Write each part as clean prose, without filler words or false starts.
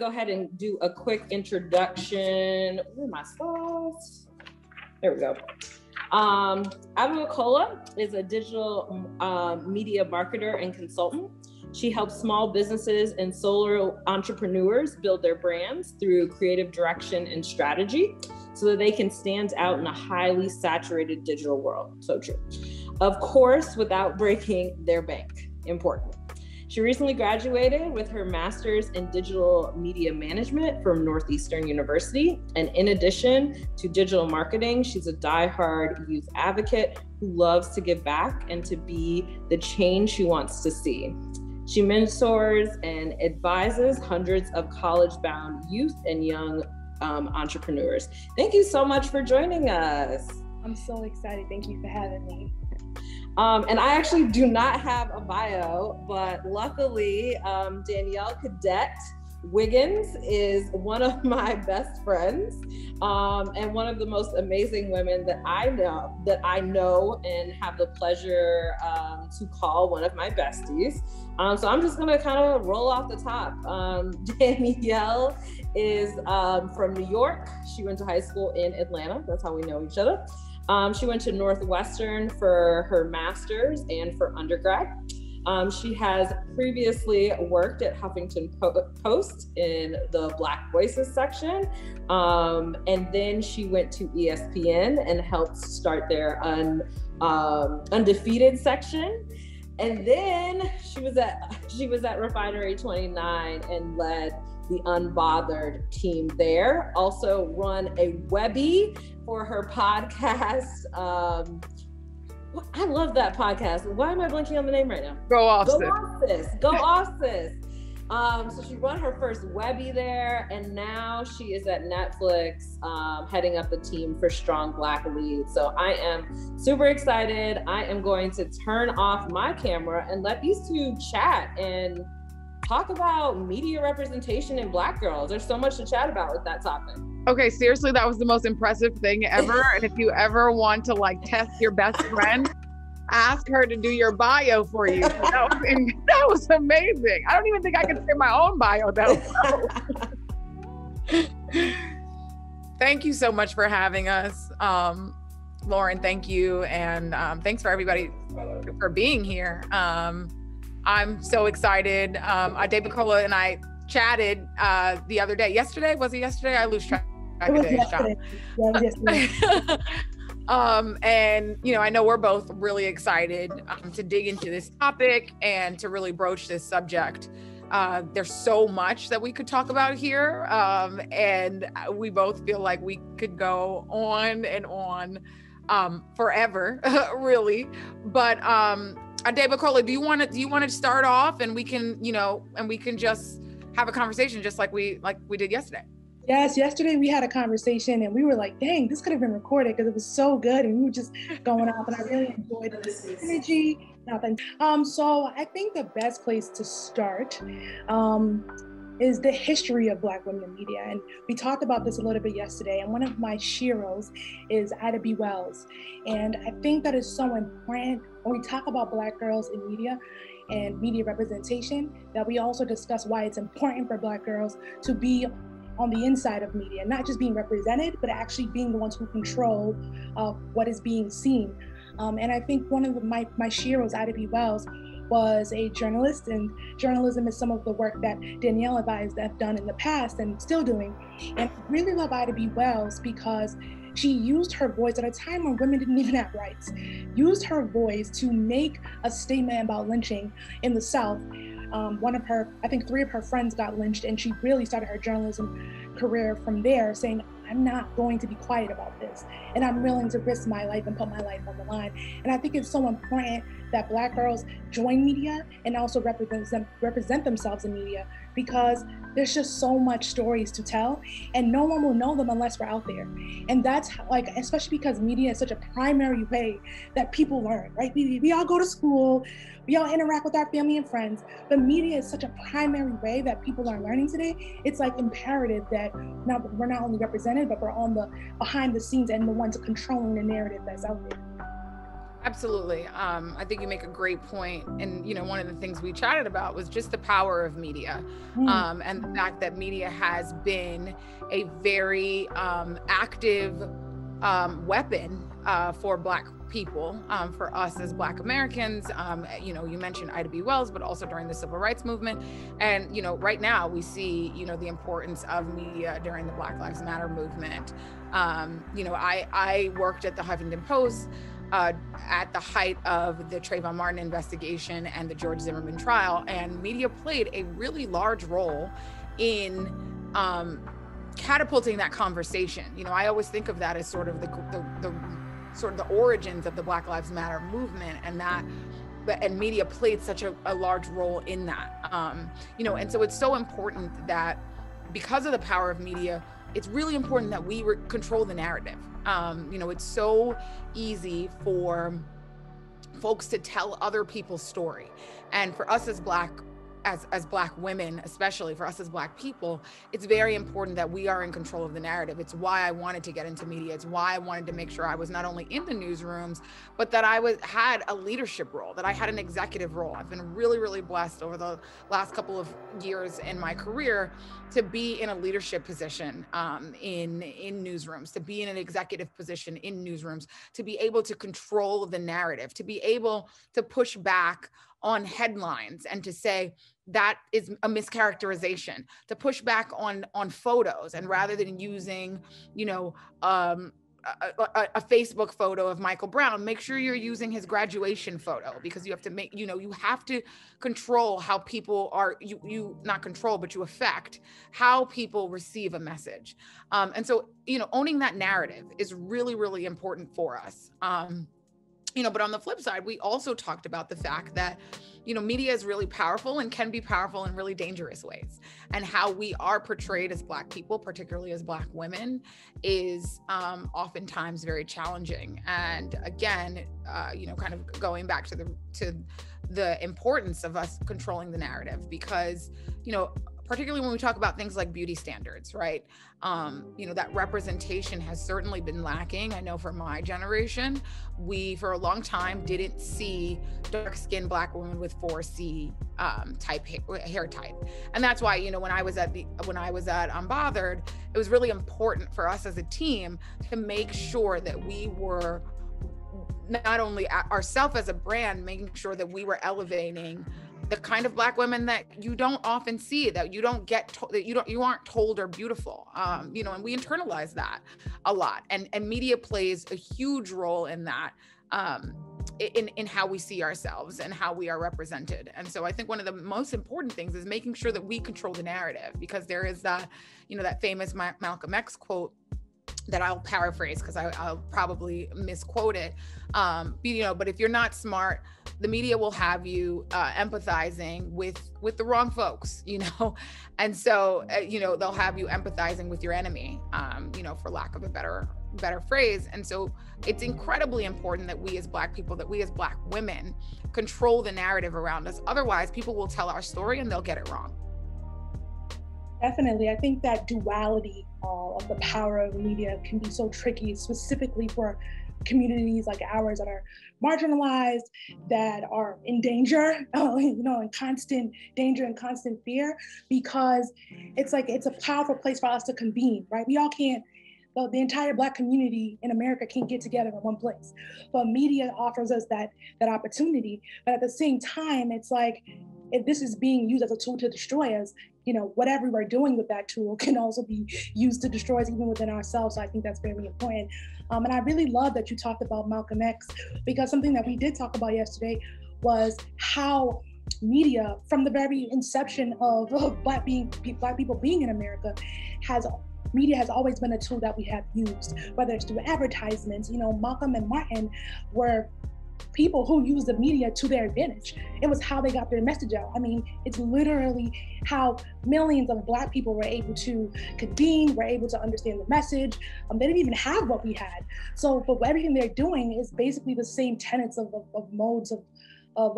go ahead and do a quick introduction. Where are my slides? There we go. Adebukola is a digital media marketer and consultant. She helps small businesses and solo entrepreneurs build their brands through creative direction and strategy so that they can stand out in a highly saturated digital world. So true. Of course, without breaking their bank. Important. She recently graduated with her master's in digital media management from Northeastern University. And in addition to digital marketing, she's a diehard youth advocate who loves to give back and to be the change she wants to see. She mentors and advises hundreds of college-bound youth and young entrepreneurs. Thank you so much for joining us. I'm so excited. Thank you for having me. And I actually do not have a bio, but luckily Danielle Cadet Wiggins is one of my best friends and one of the most amazing women that I know and have the pleasure to call one of my besties. So I'm just gonna kind of roll off the top. Danielle is from New York. She went to high school in Atlanta. That's how we know each other. She went to Northwestern for her master's and for undergrad. She has previously worked at Huffington Post in the Black Voices section. And then she went to ESPN and helped start their undefeated section. And then she was at Refinery 29 and led the Unbothered team there. Also run a Webby for her podcast. I love that podcast. Why am I blanking on the name right now? Go off, sis. Go off, sis. So she won her first Webby there, and now she is at Netflix, heading up the team for Strong Black Lead. So I am super excited. I am going to turn off my camera and let these two chat and talk about media representation in Black girls. There's so much to chat about with that topic. Okay, seriously, that was the most impressive thing ever. And if you ever want to like test your best friend, ask her to do your bio for you. That was amazing. I don't even think I could say my own bio though. Thank you so much for having us. Lauren, thank you. And thanks for everybody for being here. I'm so excited. Adebukola and I chatted the other day. Yesterday? Was it yesterday? I lose track of days. And I know we're both really excited to dig into this topic and to really broach this subject. There's so much that we could talk about here, and we both feel like we could go on and on forever, really. But Adebukola, do you want to start off, and we can just have a conversation just like we did yesterday? Yes, yesterday we had a conversation and we were like, dang, this could have been recorded because it was so good and we were just going off, and I really enjoyed this energy. So I think the best place to start is the history of Black women in media. And we talked about this a little bit yesterday, and one of my sheroes is Adebukola. And I think that is so important when we talk about Black girls in media and media representation, that we also discuss why it's important for Black girls to be on the inside of media, not just being represented, but actually being the ones who control what is being seen. And I think one of my sheroes, Adebukola, was a journalist, and journalism is some of the work that Danielle advised have done in the past and still doing. And I really love Adebukola because she used her voice at a time when women didn't even have rights, used her voice to make a statement about lynching in the South. I think 3 of her friends got lynched, and she really started her journalism career from there, saying, I'm not going to be quiet about this, and I'm willing to risk my life and put my life on the line. And I think it's so important that Black girls join media and also represent themselves in media, because there's just so much stories to tell, and no one will know them unless we're out there. And that's especially because media is such a primary way that people learn, right? We all go to school, we all interact with our family and friends, but media is such a primary way that people are learning today. It's like imperative that now we're not only represented, but we're on the behind the scenes and the ones controlling the narrative that's out there. Absolutely. I think you make a great point. And, one of the things we chatted about was just the power of media, and the fact that media has been a very active weapon for Black people, for us as Black Americans. You mentioned Ida B. Wells, but also during the Civil Rights Movement. And, right now we see, the importance of media during the Black Lives Matter movement. I worked at the Huffington Post at the height of the Trayvon Martin investigation and the George Zimmerman trial, and media played a really large role in catapulting that conversation. I always think of that as sort of the origins of the Black Lives Matter movement, and media played such a large role in that. And so it's so important that because of the power of media, it's really important that we control the narrative. It's so easy for folks to tell other people's story. And for us as Black women, especially for us as Black people, it's very important that we are in control of the narrative. It's why I wanted to get into media. It's why I wanted to make sure I was not only in the newsrooms, but that I had a leadership role, that I had an executive role. I've been really, really blessed over the last couple of years in my career to be in a leadership position in newsrooms, to be in an executive position in newsrooms, to be able to control the narrative, to be able to push back on headlines and to say that is a mischaracterization, to push back on photos, and rather than using a Facebook photo of Michael Brown, make sure you're using his graduation photo, because you have to make, you have to control how people are, you not control, but you affect how people receive a message. And so, owning that narrative is really, really important for us. But on the flip side, we also talked about the fact that, media is really powerful and can be powerful in really dangerous ways. And how we are portrayed as Black people, particularly as Black women, is oftentimes very challenging. And again, kind of going back to the importance of us controlling the narrative, because, particularly when we talk about things like beauty standards, right? That representation has certainly been lacking. I know for my generation, we, for a long time, didn't see dark-skinned Black women with 4C type hair type. And that's why, when I was at Unbothered, it was really important for us as a team to make sure that we were not only ourselves as a brand, making sure that we were elevating the kind of Black women that you don't often see, that you don't get, that you aren't told are beautiful, and we internalize that a lot. And media plays a huge role in that, in how we see ourselves and how we are represented. And so I think one of the most important things is making sure that we control the narrative, because there is that, that famous Malcolm X quote that I'll paraphrase because I'll probably misquote it. But if you're not smart, the media will have you empathizing with the wrong folks, and so they'll have you empathizing with your enemy, for lack of a better phrase. And so it's incredibly important that we as Black people, that we as Black women control the narrative around us. Otherwise, people will tell our story and they'll get it wrong. Definitely. I think that duality of the power of media can be so tricky, specifically for communities like ours that are marginalized, that are in danger, in constant danger and constant fear, because it's a powerful place for us to convene, right? We all can't, the entire Black community in America can't get together in one place, but media offers us that opportunity. But at the same time, it's like, if this is being used as a tool to destroy us, whatever we're doing with that tool can also be used to destroy us even within ourselves. So I think that's very important. And I really love that you talked about Malcolm X, because something that we did talk about yesterday was how media, from the very inception of Black people being in America, media has always been a tool that we have used, whether it's through advertisements. Malcolm and Martin were people who use the media to their advantage. It was how they got their message out. I mean, it's literally how millions of Black people were able to convene, were able to understand the message. They didn't even have what we had. So, but everything they're doing is basically the same tenets of modes of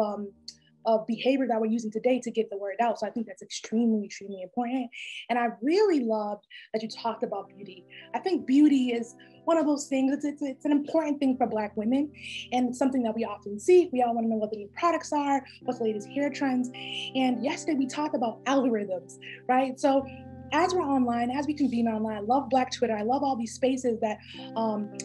of behavior that we're using today to get the word out. So I think that's extremely, extremely important. And I really loved that you talked about beauty. I think beauty is one of those things, it's an important thing for Black women, and it's something that we often see. We all want to know what the new products are, what's the latest hair trends. And yesterday we talked about algorithms, right? So as we're online, as we convene online, I love Black Twitter. I love all these spaces that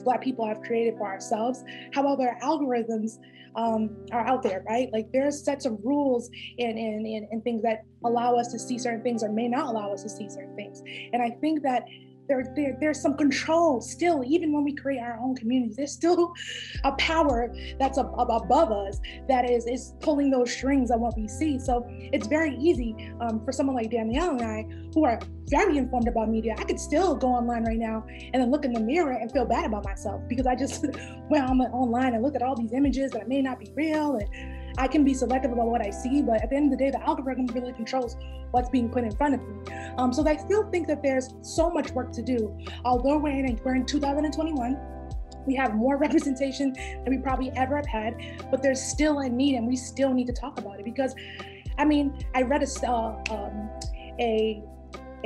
Black people have created for ourselves. However, algorithms are out there, right? Like there's sets of rules and things that allow us to see certain things or may not allow us to see certain things. And I think that there's some control still, even when we create our own communities, there's still a power that's above us that is pulling those strings on what we see. So it's very easy for someone like Danielle and I, who are very informed about media. I could still go online right now and then look in the mirror and feel bad about myself because I just went online and looked at all these images that may not be real, and I can be selective about what I see, but at the end of the day, the algorithm really controls what's being put in front of me. So I still think that there's so much work to do. Although we're in 2021, we have more representation than we probably ever have had, but there's still a need, and we still need to talk about it. Because, I mean, I read a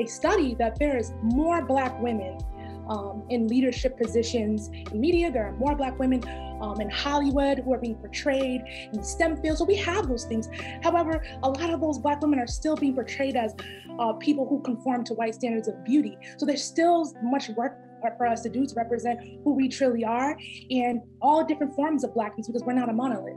study that there's more Black women in leadership positions in media. There are more Black women in Hollywood who are being portrayed in the STEM field. So we have those things. However, a lot of those Black women are still being portrayed as people who conform to white standards of beauty. So there's still much work for us to do to represent who we truly are and all different forms of Blackness, because we're not a monolith.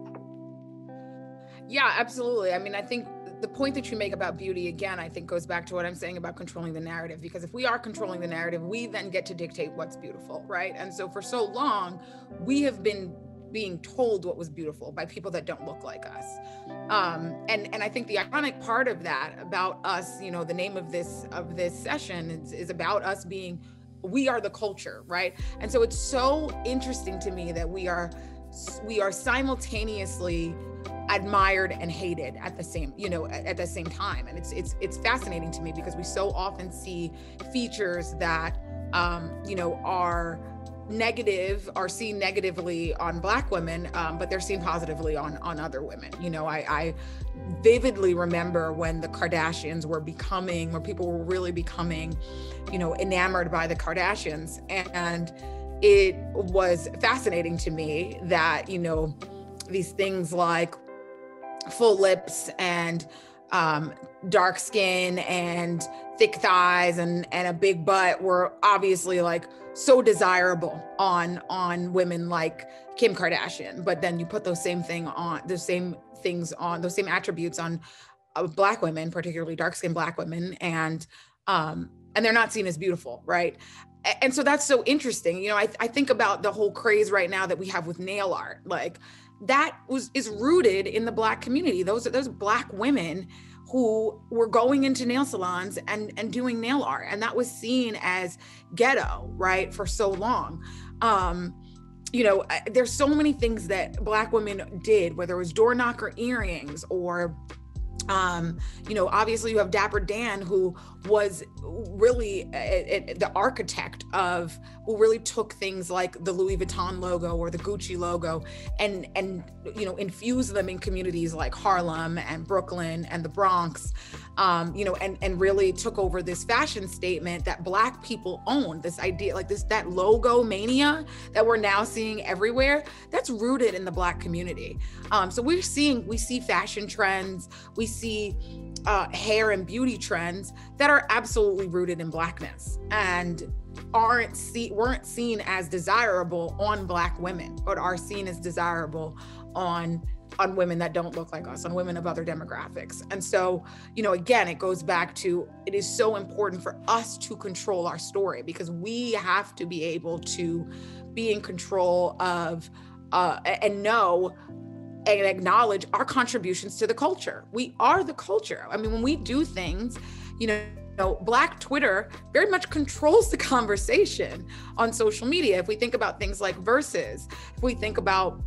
Yeah, absolutely. I mean, I think the point that you make about beauty, again, I think goes back to what I'm saying about controlling the narrative, because if we are controlling the narrative, we then get to dictate what's beautiful, right? And so for so long, we have been being told what was beautiful by people that don't look like us. And I think the ironic part of that about us, you know, the name of this session is about us being, we are the culture, right? And so it's so interesting to me that we are simultaneously admired and hated at the same time. And it's fascinating to me because we so often see features that, are negative or seen negatively on Black women, but they're seen positively on other women. You know, I vividly remember when the Kardashians were becoming, or people were really becoming, enamored by the Kardashians. And it was fascinating to me that, these things like full lips and dark skin and thick thighs and a big butt were obviously like so desirable on women like Kim Kardashian. But then you put those same attributes on Black women, particularly dark skinned Black women, and they're not seen as beautiful, right? And so that's so interesting. I think about the whole craze right now that we have with nail art. Like that is rooted in the Black community. Those Black women who were going into nail salons and doing nail art. And that was seen as ghetto, right? For so long. There's so many things that Black women did, whether it was door knocker earrings or obviously you have Dapper Dan, who was really the architect of, who really took things like the Louis Vuitton logo or the Gucci logo and infused them in communities like Harlem and Brooklyn and the Bronx, and really took over this fashion statement that Black people owned. This idea, like that logo mania that we're now seeing everywhere, that's rooted in the Black community. So we see fashion trends, we see hair and beauty trends that are absolutely rooted in Blackness and weren't seen as desirable on Black women, but are seen as desirable on women that don't look like us, on women of other demographics. And so, again, it goes back to, it is so important for us to control our story, because we have to be able to be in control of and know and acknowledge our contributions to the culture. We are the culture. I mean, when we do things, Black Twitter very much controls the conversation on social media. If we think about things like Versus, if we think about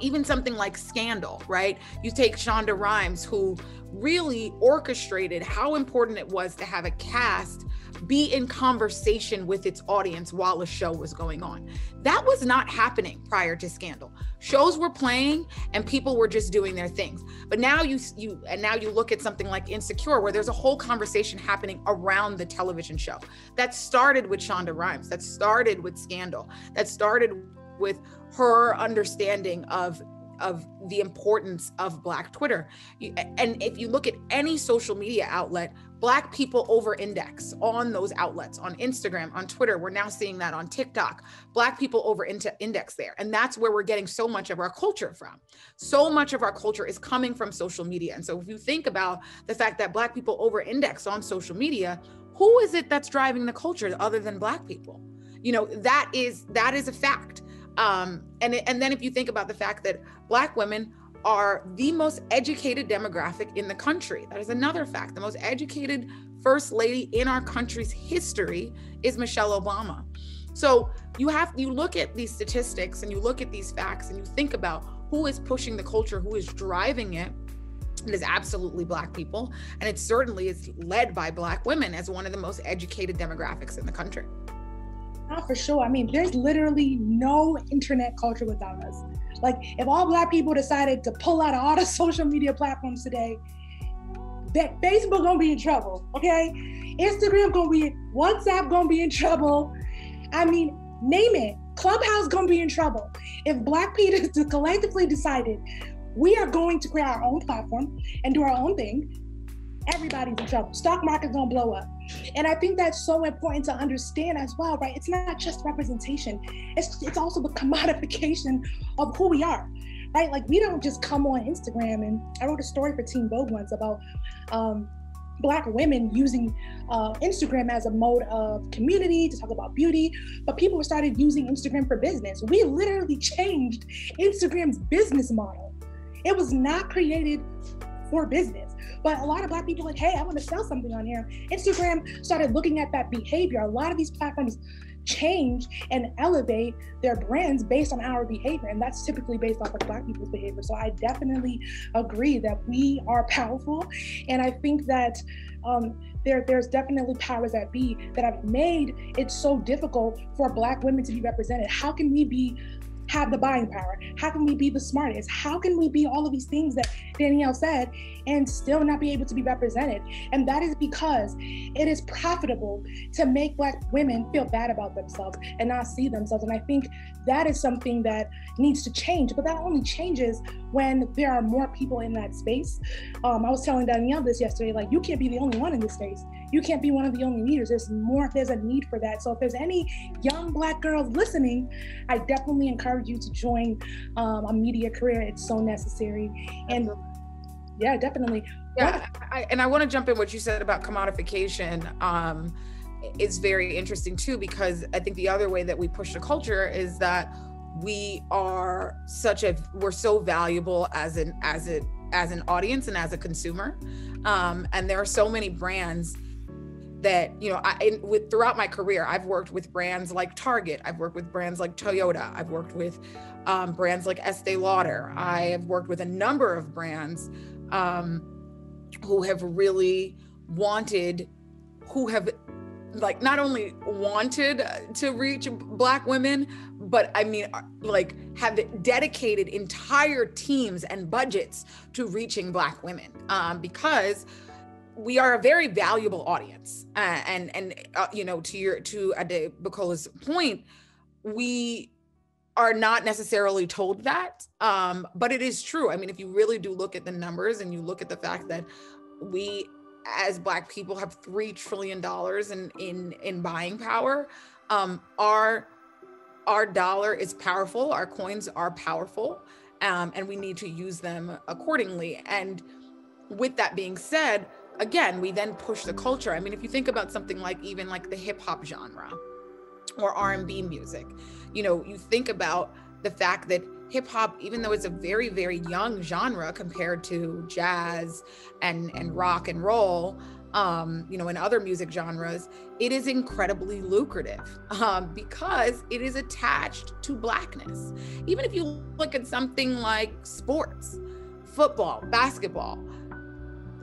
even something like Scandal, right? You take Shonda Rhimes, who really orchestrated how important it was to have a cast be in conversation with its audience while a show was going on. That was not happening prior to Scandal. Shows were playing and people were just doing their things. But now you look at something like Insecure, where there's a whole conversation happening around the television show. That started with Shonda Rhimes, that started with Scandal, that started with her understanding of the importance of Black Twitter. And if you look at any social media outlet, Black people over-index on those outlets, on Instagram, on Twitter. We're now seeing that on TikTok. Black people over-index there. And that's where we're getting so much of our culture from. So much of our culture is coming from social media. And so if you think about the fact that Black people over-index on social media, who is it that's driving the culture other than Black people? You know, that is a fact. And then if you think about the fact that Black women are the most educated demographic in the country, that is another fact. The most educated first lady in our country's history is Michelle Obama. So you look at these statistics and you look at these facts and you think about who is pushing the culture, who is driving it. It is absolutely Black people. And it certainly is led by Black women as one of the most educated demographics in the country. Not for sure. I mean, there's literally no internet culture without us. Like, if all Black people decided to pull out of all the social media platforms today, that Facebook gonna be in trouble, okay? Instagram gonna be, WhatsApp gonna be in trouble. I mean, name it. Clubhouse gonna be in trouble. If Black people collectively decided we are going to create our own platform and do our own thing, everybody's in trouble. Stock market's gonna blow up. And I think that's so important to understand as well, right? It's not just representation. It's also the commodification of who we are, right? Like, we don't just come on Instagram. And I wrote a story for Teen Vogue once about Black women using Instagram as a mode of community to talk about beauty, but people started using Instagram for business. We literally changed Instagram's business model. It was not created for business. But a lot of Black people are like, hey, I want to sell something on here. Instagram started looking at that behavior. A lot of these platforms change and elevate their brands based on our behavior. And that's typically based off of Black people's behavior. So I definitely agree that we are powerful. And I think that there's definitely powers that be that have made it so difficult for Black women to be represented. How can we have the buying power? How can we be the smartest? How can we be all of these things that Danielle said and still not be able to be represented? And that is because it is profitable to make Black women feel bad about themselves and not see themselves. And I think that is something that needs to change, but that only changes when there are more people in that space. I was telling Danielle this yesterday, like, you can't be the only one in this space. You can't be one of the only leaders. There's a need for that. So if there's any young Black girls listening, I definitely encourage you to join a media career. It's so necessary. And yeah, definitely. Yeah, I want to jump in what you said about commodification. It's very interesting too, because I think the other way that we push the culture is that we're so valuable as an audience and as a consumer. And there are so many brands that, you know, throughout my career, I've worked with brands like Target, I've worked with brands like Toyota, I've worked with brands like Estee Lauder. I have worked with a number of brands who have not only wanted to reach Black women, but I mean, like, have dedicated entire teams and budgets to reaching Black women, because we are a very valuable audience. And you know, to Adebukola's point, we are not necessarily told that, but it is true. I mean, if you really do look at the numbers and you look at the fact that we as Black people have $3 trillion in buying power, our dollar is powerful, our coins are powerful, and we need to use them accordingly. And with that being said, again, we then push the culture. I mean, if you think about something like even like the hip hop genre or R&B music, you know, you think about the fact that hip hop, even though it's a very, very young genre compared to jazz and rock and roll, you know, and other music genres, it is incredibly lucrative because it is attached to Blackness. Even if you look at something like sports, football, basketball,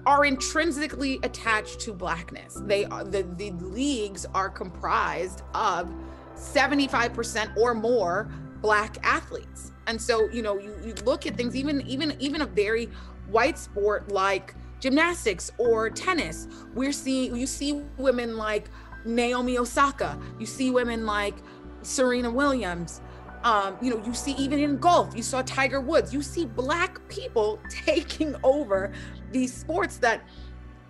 are intrinsically attached to Blackness. They are, the leagues are comprised of 75% or more Black athletes. And so, you know, you look at things, even a very white sport like gymnastics or tennis, you see women like Naomi Osaka, you see women like Serena Williams, you know, you see even in golf, you saw Tiger Woods, you see Black people taking over these sports that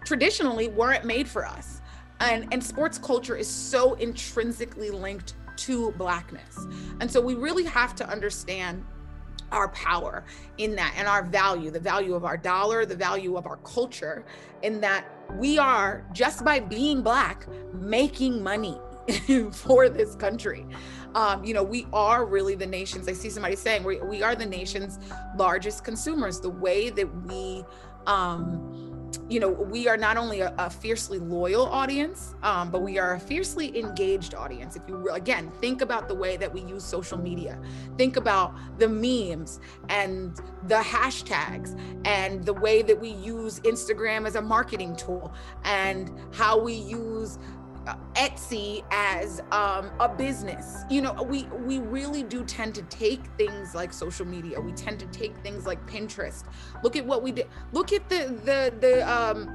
traditionally weren't made for us. And sports culture is so intrinsically linked to Blackness. And so we really have to understand our power in that, and our value, the value of our dollar, the value of our culture, in that we are, just by being Black, making money for this country. You know, we are really the nation's, I see somebody saying, we are the nation's largest consumers. The way that we, you know, we are not only a fiercely loyal audience, but we are a fiercely engaged audience. If you, again, think about the way that we use social media, think about the memes and the hashtags and the way that we use Instagram as a marketing tool, and how we use Etsy as a business. You know, we really do tend to take things like social media. We tend to take things like Pinterest. Look at what we did. Look at the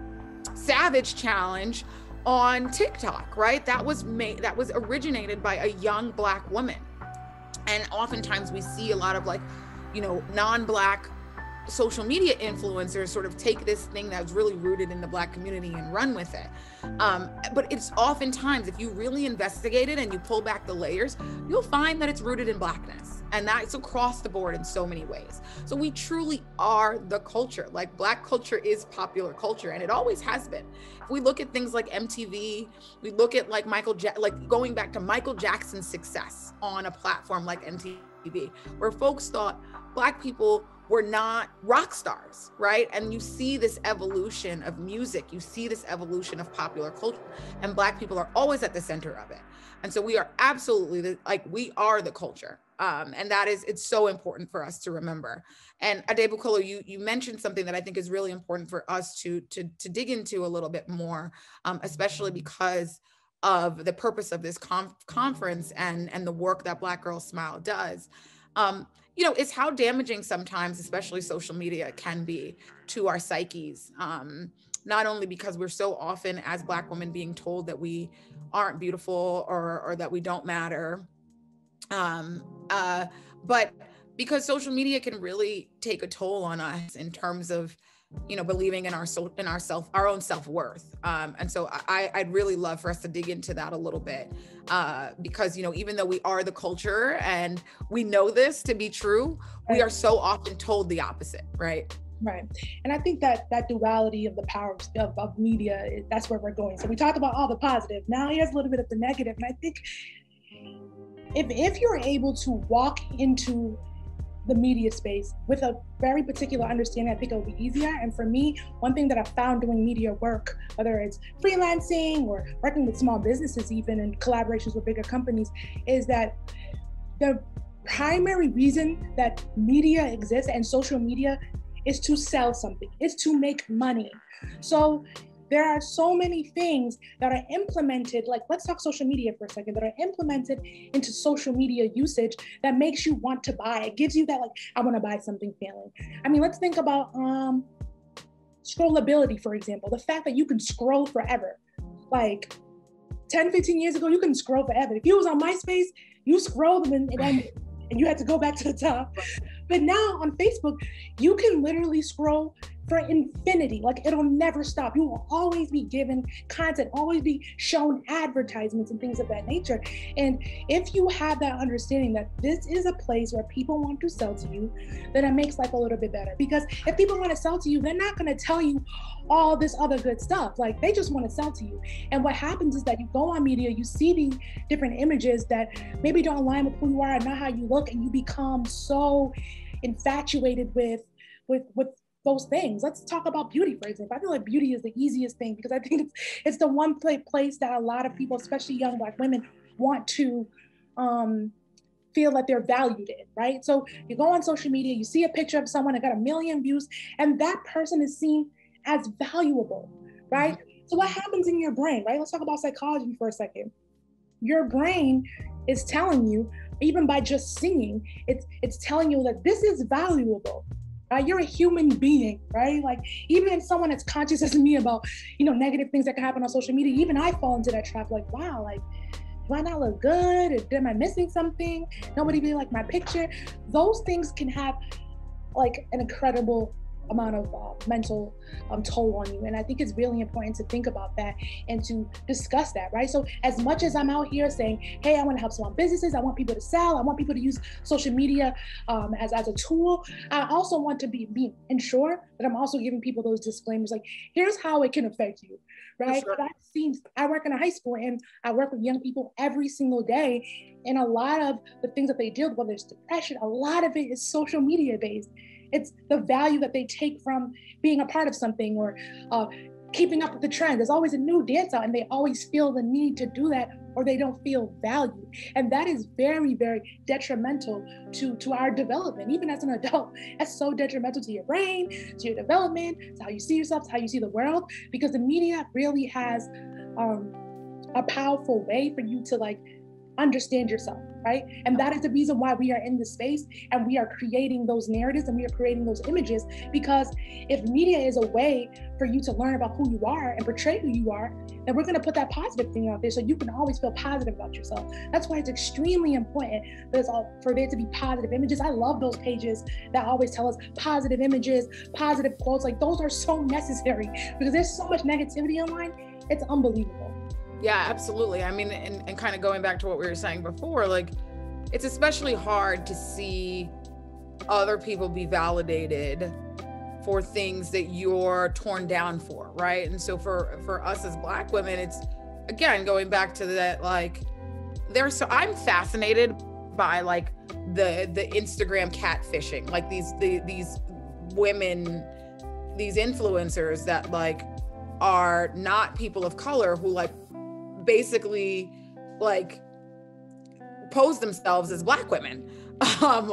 Savage Challenge on TikTok, right? That was originated by a young Black woman. And oftentimes we see a lot of, like, you know, non-Black social media influencers sort of take this thing that's really rooted in the Black community and run with it. But it's oftentimes, if you really investigate it and you pull back the layers, you'll find that it's rooted in Blackness. And that's across the board in so many ways. So we truly are the culture. Like, Black culture is popular culture, and it always has been. If we look at things like MTV, we look at like going back to Michael Jackson's success on a platform like MTV, where folks thought Black people were not rock stars, right? And you see this evolution of music, you see this evolution of popular culture, and Black people are always at the center of it. And so we are absolutely, we are the culture. And it's so important for us to remember. And Adebukola, you mentioned something that I think is really important for us to dig into a little bit more, especially because of the purpose of this conference and the work that Black Girls Smile does. You know, it's how damaging sometimes, especially social media, can be to our psyches. Not only because we're so often, as Black women, being told that we aren't beautiful or that we don't matter, but because social media can really take a toll on us in terms of, you know, believing in our own self-worth. And so I'd really love for us to dig into that a little bit, because, you know, even though we are the culture and we know this to be true, we are so often told the opposite, right? Right. And I think that duality of the power of media, that's where we're going. So we talked about all the positive. Now here's a little bit of the negative. And I think if you're able to walk into the media space with a very particular understanding, I think it'll be easier. And for me, one thing that I found doing media work, whether it's freelancing or working with small businesses, even in collaborations with bigger companies, is that the primary reason that media exists and social media is to sell something, is to make money. So there are so many things that are implemented, like, let's talk social media for a second, that are implemented into social media usage that makes you want to buy. It gives you that, like, I want to buy something feeling. I mean, let's think about scrollability, for example. The fact that you can scroll forever. Like 10, 15 years ago, you couldn't scroll forever. If you was on MySpace, you scrolled and you had to go back to the top. But now on Facebook, you can literally scroll for infinity. Like, it'll never stop. You will always be given content, always be shown advertisements and things of that nature. And if you have that understanding that this is a place where people want to sell to you, then it makes life a little bit better. Because if people want to sell to you, they're not going to tell you all this other good stuff. Like, they just want to sell to you. And what happens is that you go on media, you see these different images that maybe don't align with who you are and not how you look, and you become so infatuated with those things. Let's talk about beauty, for example. I feel like beauty is the easiest thing, because I think it's the one place that a lot of people, especially young Black women, want to feel that they're valued in, right? So you go on social media, you see a picture of someone that got 1 million views, and that person is seen as valuable, right? So what happens in your brain, right? Let's talk about psychology for a second. Your brain is telling you, even by just singing, it's telling you that this is valuable. Right? You're a human being, right? Like, even if someone as conscious as me about, negative things that can happen on social media, even I fall into that trap. Like, wow, like, do I not look good? Am I missing something? Nobody really like my picture. Those things can have like an incredible amount of mental toll on you. And I think it's really important to think about that and to discuss that, right? So as much as I'm out here saying, hey, I want to help small businesses, I want people to sell, I want people to use social media as a tool, I also want to be ensure that I'm also giving people those disclaimers, like, here's how it can affect you, right? Sure. I work in a high school and I work with young people every single day. And a lot of the things that they deal with, whether it's depression, a lot of it is social media based. It's the value that they take from being a part of something or keeping up with the trend. There's always a new dance out and they always feel the need to do that or they don't feel valued. And that is very, very detrimental to our development. Even as an adult, that's so detrimental to your brain, to your development, to how you see yourself, to how you see the world, because the media really has a powerful way for you to like understand yourself, right? And that is the reason why we are in this space and we are creating those narratives and we are creating those images, because if media is a way for you to learn about who you are and portray who you are, then we're going to put that positive thing out there so you can always feel positive about yourself. That's why it's extremely important for there to be positive images. I love those pages that always tell us positive images, positive quotes. Like, those are so necessary because there's so much negativity online. It's unbelievable. Yeah, absolutely. I mean, and kind of going back to what we were saying before, like, it's especially hard to see other people be validated for things that you're torn down for, right? And so for us as Black women, it's, again, going back to that, like, I'm fascinated by like the Instagram catfishing, like these women, these influencers that like are not people of color who like basically like pose themselves as Black women,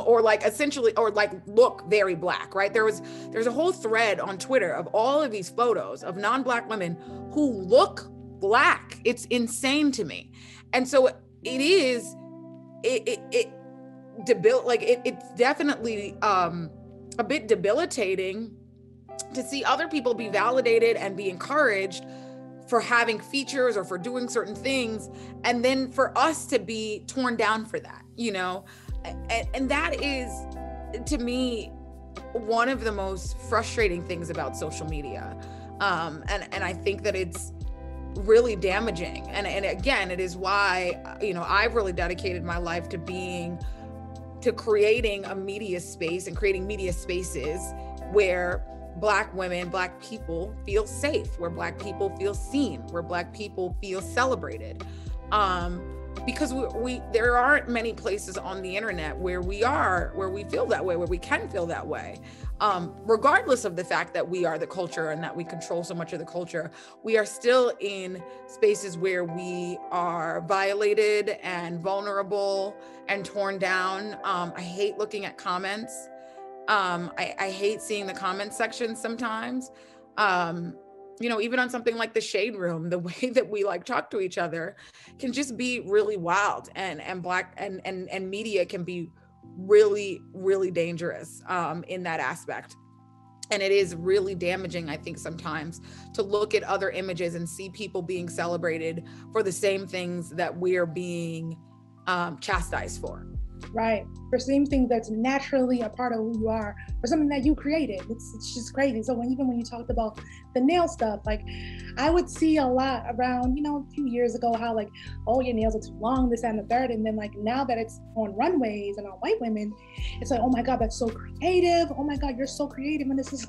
or like essentially, or like look very Black, right? There's a whole thread on Twitter of all of these photos of non-Black women who look Black. It's insane to me. And so it's definitely a bit debilitating to see other people be validated and be encouraged for having features or for doing certain things, and then for us to be torn down for that, and that is, to me, one of the most frustrating things about social media, and I think that it's really damaging, and again, it is why I've really dedicated my life to creating a media space and creating media spaces where Black women, Black people feel safe, where Black people feel seen, where Black people feel celebrated. Because there aren't many places on the internet where we feel that way, where we can feel that way. Regardless of the fact that we are the culture and that we control so much of the culture, we are still in spaces where we are violated and vulnerable and torn down. I hate looking at comments. I hate seeing the comment section sometimes. Even on something like the Shade Room, the way that we like talk to each other can just be really wild, and Black and media can be really, really dangerous in that aspect. And it is really damaging, I think, sometimes to look at other images and see people being celebrated for the same things that we're being chastised for. Right. For same thing that's naturally a part of who you are, or something that you created. It's just crazy. So even when you talked about the nail stuff, like I would see a lot around, a few years ago, how like, oh, your nails are too long, this, that, and the third. And then like now that it's on runways and on white women, it's like, oh my God, that's so creative. Oh my God, you're so creative. And this is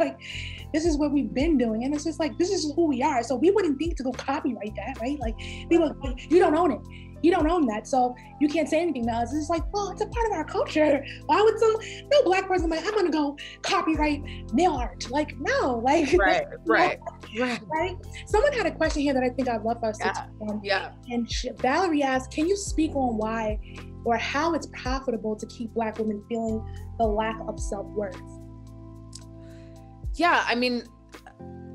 what we've been doing. And it's just like, this is who we are. So we wouldn't think to go copyright that, right? Like people, you don't own it. You don't own that, so you can't say anything to us. It's like, well, it's a part of our culture. Why would no Black person be like, I'm gonna go copyright nail art? Like, no, like right. Someone had a question here that I think I'd love us to talk on. Yeah. And Valerie asked, can you speak on why or how it's profitable to keep Black women feeling the lack of self-worth? Yeah, I mean,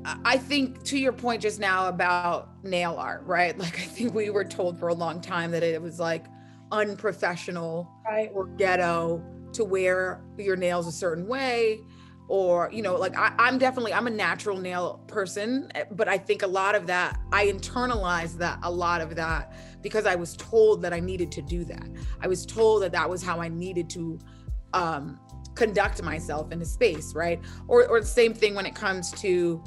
I think to your point just now about nail art, right? Like, I think we were told for a long time that it was like unprofessional, right, or ghetto to wear your nails a certain way, or, you know, like I'm a natural nail person, but I think a lot of that, I internalized a lot of that because I was told that I needed to do that. I was told that that was how I needed to conduct myself in a space, right? Or the same thing when it comes to,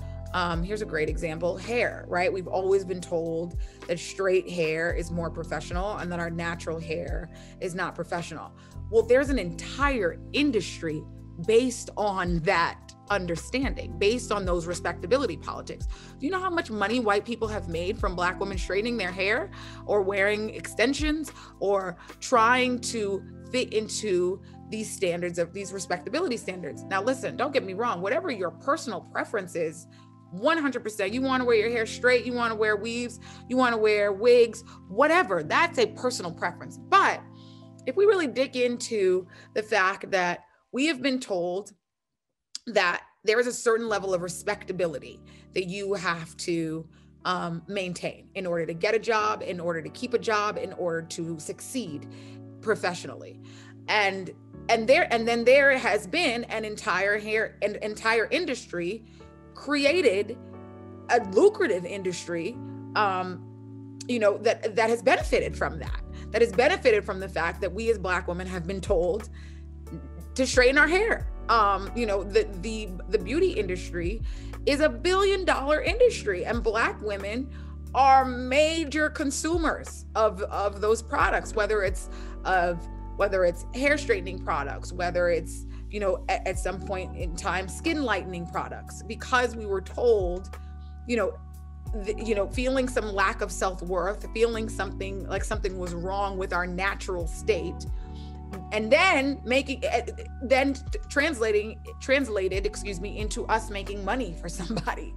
here's a great example, hair, right? We've always been told that straight hair is more professional and that our natural hair is not professional. Well, there's an entire industry based on that understanding, based on those respectability politics. Do you know how much money white people have made from Black women straightening their hair or wearing extensions or trying to fit into these standards of these respectability standards? Now, listen, don't get me wrong, whatever your personal preference is, 100%, you want to wear your hair straight, you want to wear weaves, you want to wear wigs, whatever, that's a personal preference. But if we really dig into the fact that we have been told that there is a certain level of respectability that you have to maintain in order to get a job, in order to keep a job, in order to succeed professionally. And then there has been an entire industry created, a lucrative industry, you know, that has benefited from that has benefited from the fact that we as Black women have been told to straighten our hair. You know, the beauty industry is $1 billion industry, and Black women are major consumers of those products, whether it's hair straightening products, whether it's, you know, at some point in time, skin lightening products, because we were told, you know, feeling some lack of self-worth, feeling something like something was wrong with our natural state, and then translated, into us making money for somebody,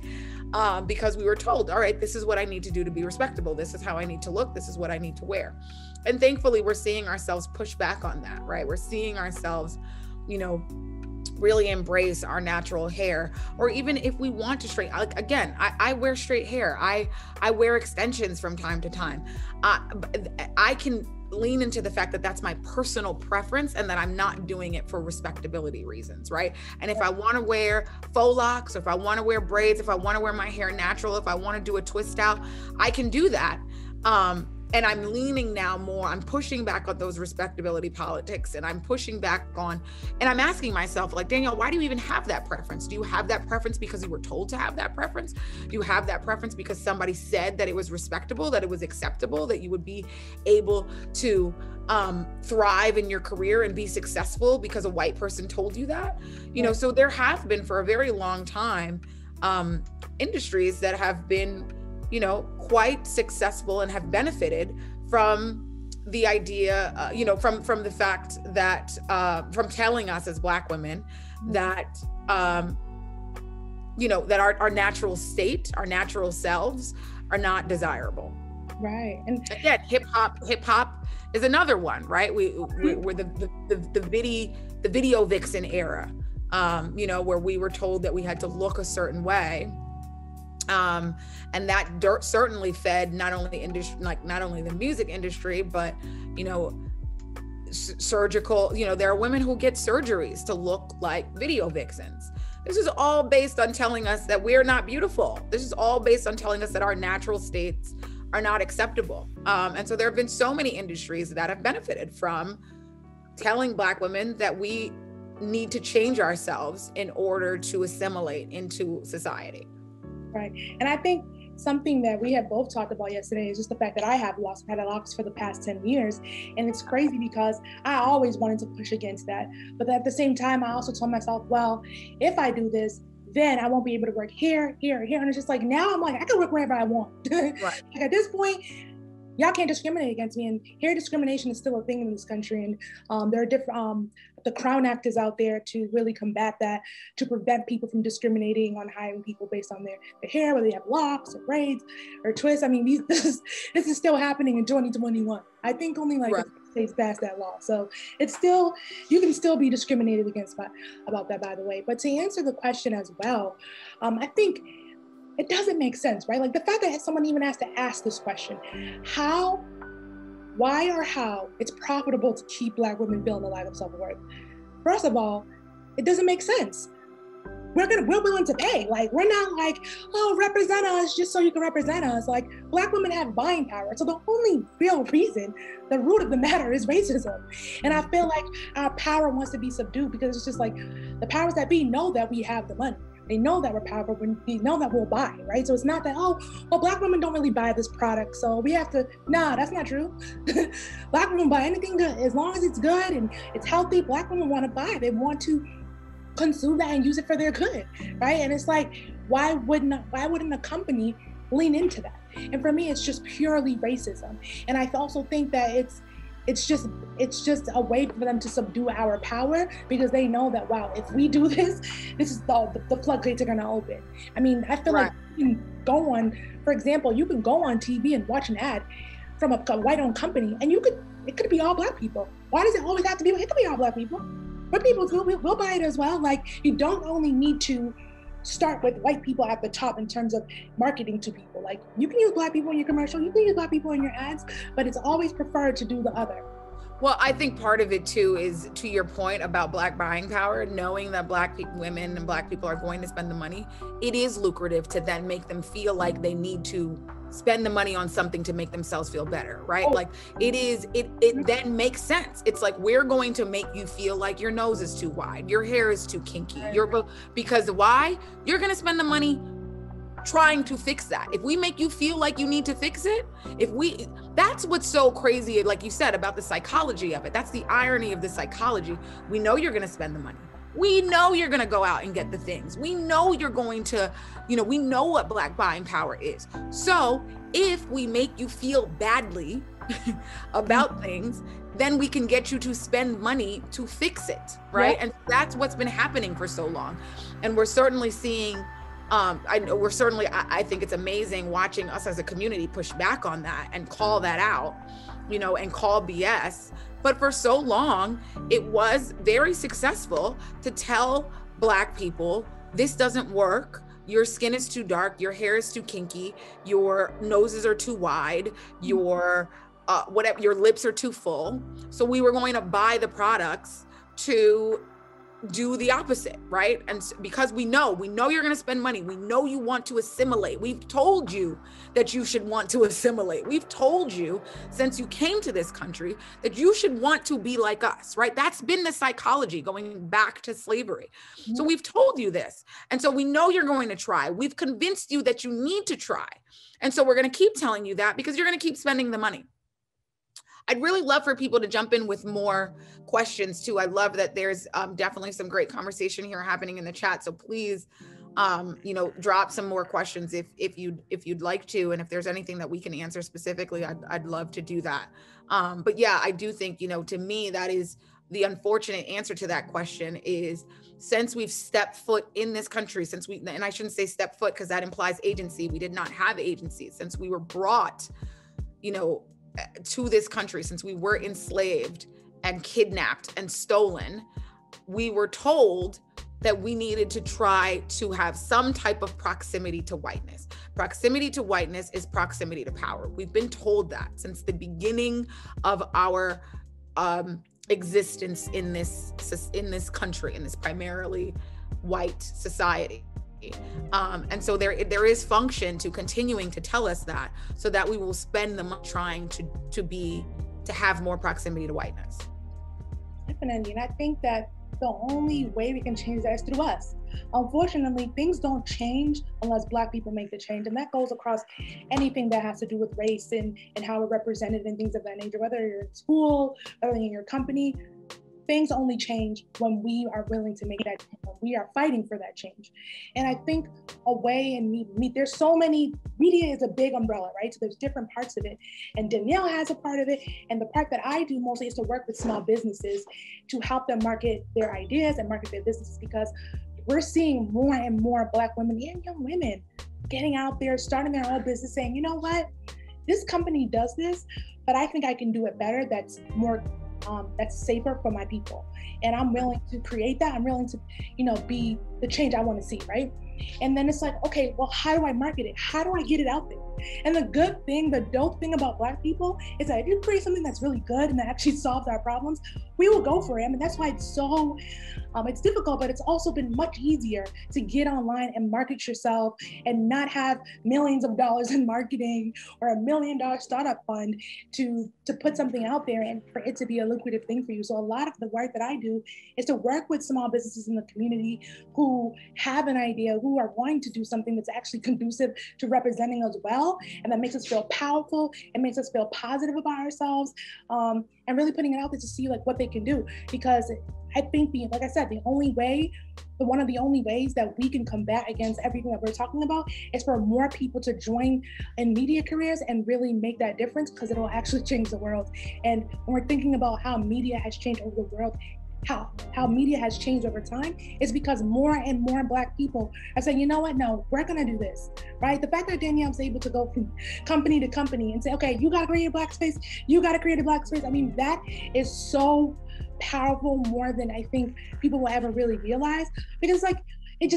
because we were told, all right, this is what I need to do to be respectable. This is how I need to look. This is what I need to wear. And thankfully, we're seeing ourselves push back on that, right? We're seeing ourselves, you know, really embrace our natural hair, or even if we want to straighten, like, again, I wear straight hair. I wear extensions from time to time. I can lean into the fact that that's my personal preference and that I'm not doing it for respectability reasons, right? And if I want to wear faux locks, if I want to wear braids, if I want to wear my hair natural, if I want to do a twist out, I can do that. And I'm leaning now more, I'm pushing back on those respectability politics, and I'm pushing back on, and I'm asking myself, like, Danielle, why do you even have that preference? Do you have that preference because you were told to have that preference? Do you have that preference because somebody said that it was respectable, that it was acceptable, that you would be able to thrive in your career and be successful because a white person told you that? You know, so there have been for a very long time industries that have been, you know, quite successful and have benefited from the idea, you know, from the fact that, from telling us as Black women that, you know, that our natural state, our natural selves are not desirable. Right. And again, hip hop is another one, right? We're the video vixen era, you know, where we were told that we had to look a certain way. And that certainly fed not only the music industry, but, you know, surgical, you know, there are women who get surgeries to look like video vixens. This is all based on telling us that we're not beautiful. This is all based on telling us that our natural states are not acceptable. And so there have been so many industries that have benefited from telling Black women that we need to change ourselves in order to assimilate into society. Right. And I think something that we had both talked about yesterday is just the fact that I have had locks for the past 10 years. And it's crazy because I always wanted to push against that. But at the same time, I also told myself, well, if I do this, then I won't be able to work here. And it's just like, now I'm like, I can work wherever I want. Right. Like at this point, y'all can't discriminate against me. And hair discrimination is still a thing in this country. And there are different, the Crown Act is out there to really combat that, to prevent people from discriminating on hiring people based on their hair, whether they have locks or braids or twists. I mean, this is still happening in 2021. I think only like states passed that law. So it's still, you can still be discriminated against about that, by the way. But to answer the question as well, I think it doesn't make sense, right? Like the fact that someone even has to ask this question, why or how it's profitable to keep Black women feeling the lack of self-worth. First of all, it doesn't make sense. We're willing to pay. Like, we're not like, oh, represent us just so you can represent us. Like, Black women have buying power. So the only real reason, the root of the matter is racism. And I feel like our power wants to be subdued because it's just like the powers that be know that we have the money. They know that we're powerful, we know that we'll buy, right? So it's not that, oh, well, Black women don't really buy this product, so we have to, nah, that's not true. Black women buy anything good, as long as it's good and it's healthy, Black women want to buy. They want to consume that and use it for their good, right? And it's like, why wouldn't a company lean into that? And for me, it's just purely racism. And I also think that it's just a way for them to subdue our power because they know that, wow, if we do this, this is the floodgates are gonna open. I mean, I feel like you can go on, for example, you can go on TV and watch an ad from a white-owned company and it could be all Black people. Why does it always have to be, it could be all Black people. But people too, we'll buy it as well. Like, you don't only need to start with white people at the top in terms of marketing to people. Like, you can use Black people in your commercial, you can use Black people in your ads, but it's always preferred to do the other. Well, I think part of it too is, to your point about Black buying power, knowing that Black women and Black people are going to spend the money, it is lucrative to then make them feel like they need to spend the money on something to make themselves feel better, right? Like it then makes sense. It's like, we're going to make you feel like your nose is too wide, your hair is too kinky, because why? You're going to spend the money trying to fix that. If we make you feel like you need to fix it, that's what's so crazy, like you said, about the psychology of it. That's the irony of the psychology. We know you're going to spend the money. We know you're going to go out and get the things. We know you're going to, we know what Black buying power is. So if we make you feel badly about things, then we can get you to spend money to fix it, right? Yeah. And that's what's been happening for so long. And we're certainly seeing, I think it's amazing watching us as a community push back on that and call that out, and call BS. But for so long, it was very successful to tell Black people, this doesn't work. Your skin is too dark. Your hair is too kinky. Your noses are too wide. Your lips are too full. So we were going to buy the products to do the opposite, right? And because we know you're going to spend money. We know you want to assimilate. We've told you that you should want to assimilate. We've told you since you came to this country that you should want to be like us, right? That's been the psychology going back to slavery. So we've told you this. And so we know you're going to try. We've convinced you that you need to try. And so we're going to keep telling you that because you're going to keep spending the money. I'd really love for people to jump in with more questions too. I love that there's definitely some great conversation here happening in the chat. So please, drop some more questions if you'd like to, and if there's anything that we can answer specifically, I'd love to do that. But yeah, I do think, to me, that is the unfortunate answer to that question is, since we've stepped foot in this country, and I shouldn't say step foot because that implies agency. We did not have agency since we were brought, to this country, since we were enslaved and kidnapped and stolen. We were told that we needed to try to have some type of proximity to whiteness. Proximity to whiteness is proximity to power. We've been told that since the beginning of our existence in this country, in this primarily white society. And so there is function to continuing to tell us that, so that we will spend the money trying to have more proximity to whiteness. Definitely, and I think that the only way we can change that is through us. Unfortunately, things don't change unless Black people make the change, and that goes across anything that has to do with race and how we're represented and things of that nature. Whether you're in school, whether in your company, things only change when we are willing to make that change, when we are fighting for that change. And I think a way, and there's so many, media is a big umbrella, right? So there's different parts of it. And Danielle has a part of it. And the part that I do mostly is to work with small businesses to help them market their ideas and market their businesses, because we're seeing more and more Black women and young women getting out there, starting their own business, saying, you know what, this company does this, but I think I can do it better. That's more that's safer for my people. And I'm willing to create that. I'm willing to, be the change I want to see, right? And then it's like, okay, well, how do I market it? How do I get it out there? And the good thing, the dope thing about Black people is that if you create something that's really good and that actually solves our problems, we will go for it. I mean, that's why it's so, it's difficult, but it's also been much easier to get online and market yourself and not have millions of dollars in marketing or $1 million startup fund to put something out there and for it to be a lucrative thing for you. So a lot of the work that I do is to work with small businesses in the community who have an idea, who are wanting to do something that's actually conducive to representing us well, and that makes us feel powerful and makes us feel positive about ourselves, and really putting it out there to see like what they can do. Because I think, like I said, one of the only ways that we can combat against everything that we're talking about is for more people to join in media careers and really make that difference, because it'll actually change the world. And when we're thinking about how media has changed over the world, how media has changed over time, is because more and more Black people are saying, you know what, no, we're gonna do this, right? The fact that Danielle's able to go from company to company and say, okay, you gotta create a Black space, you gotta create a Black space. I mean, that is so powerful, more than I think people will ever really realize, because like,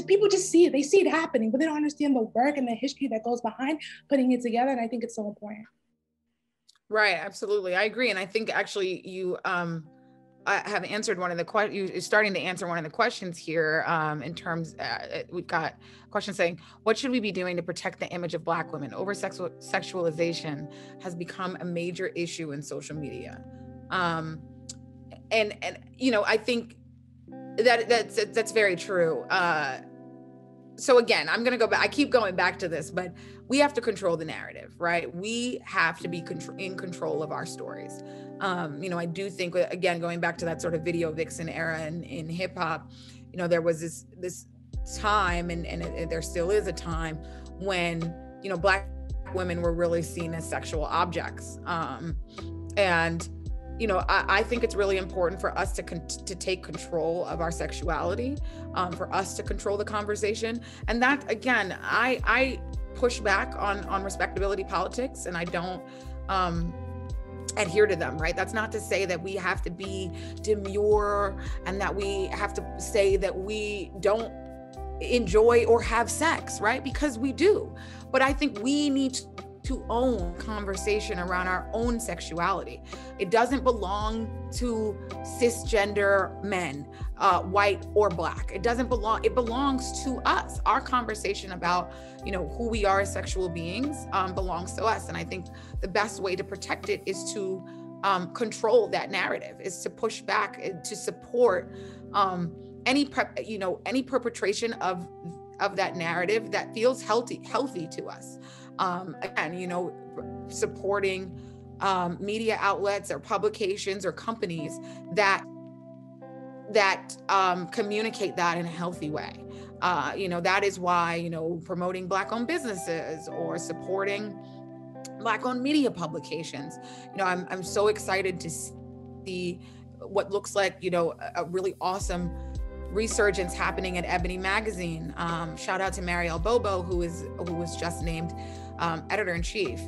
people just see it, they see it happening, but they don't understand the work and the history that goes behind putting it together. And I think it's so important. Right, absolutely, I agree. And I think actually you, I have answered one of the questions. You're starting to answer one of the questions here. In terms, we've got a question saying, "What should we be doing to protect the image of Black women? Over sexualization has become a major issue in social media." And you know, I think that's very true. So again, I'm going to go back. I keep going back to this, but we have to control the narrative, right? We have to be in control of our stories. You know, I do think, again, going back to that sort of video vixen era in hip hop, you know, there was this time, and there still is a time when, you know, Black women were really seen as sexual objects. And you know, I think it's really important for us to take control of our sexuality, for us to control the conversation. And that, again, I push back on respectability politics, and I don't adhere to them, right? That's not to say that we have to be demure and that we have to say that we don't enjoy or have sex, right? Because we do. But I think we need to own conversation around our own sexuality. It doesn't belong to cisgender men, white or Black. It doesn't belong, it belongs to us. Our conversation about, you know, who we are as sexual beings belongs to us. And I think the best way to protect it is to control that narrative, is to push back, to support any perpetration of that narrative that feels healthy to us. Again, you know, supporting media outlets or publications or companies that communicate that in a healthy way. You know, that is why, you know, promoting Black-owned businesses or supporting Black-owned media publications. You know, I'm so excited to see what looks like, you know, a really awesome resurgence happening at Ebony magazine. Shout out to Marielle Bobo, who was just named editor-in-chief.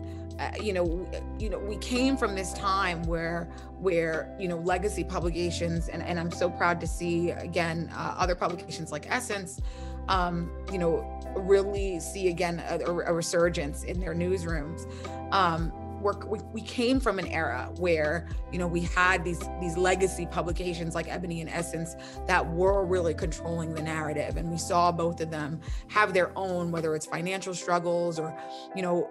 You know, we came from this time where you know, legacy publications, and I'm so proud to see, again, other publications like Essence, you know, really see again a resurgence in their newsrooms. We came from an era where, you know, we had these legacy publications like Ebony and Essence that were really controlling the narrative, and we saw both of them have their own, whether it's financial struggles or, you know,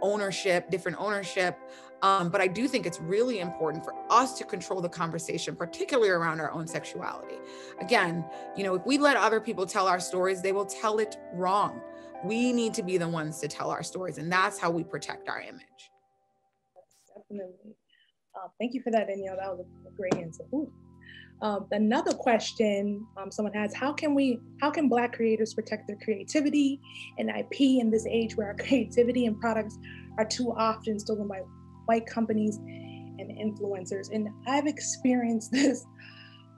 different ownership. But I do think it's really important for us to control the conversation, particularly around our own sexuality. Again, you know, if we let other people tell our stories, they will tell it wrong. We need to be the ones to tell our stories, and that's how we protect our image. Definitely. Thank you for that, Danielle. That was a great answer. Another question someone has: how can Black creators protect their creativity and IP in this age where our creativity and products are too often stolen by white companies and influencers? And I've experienced this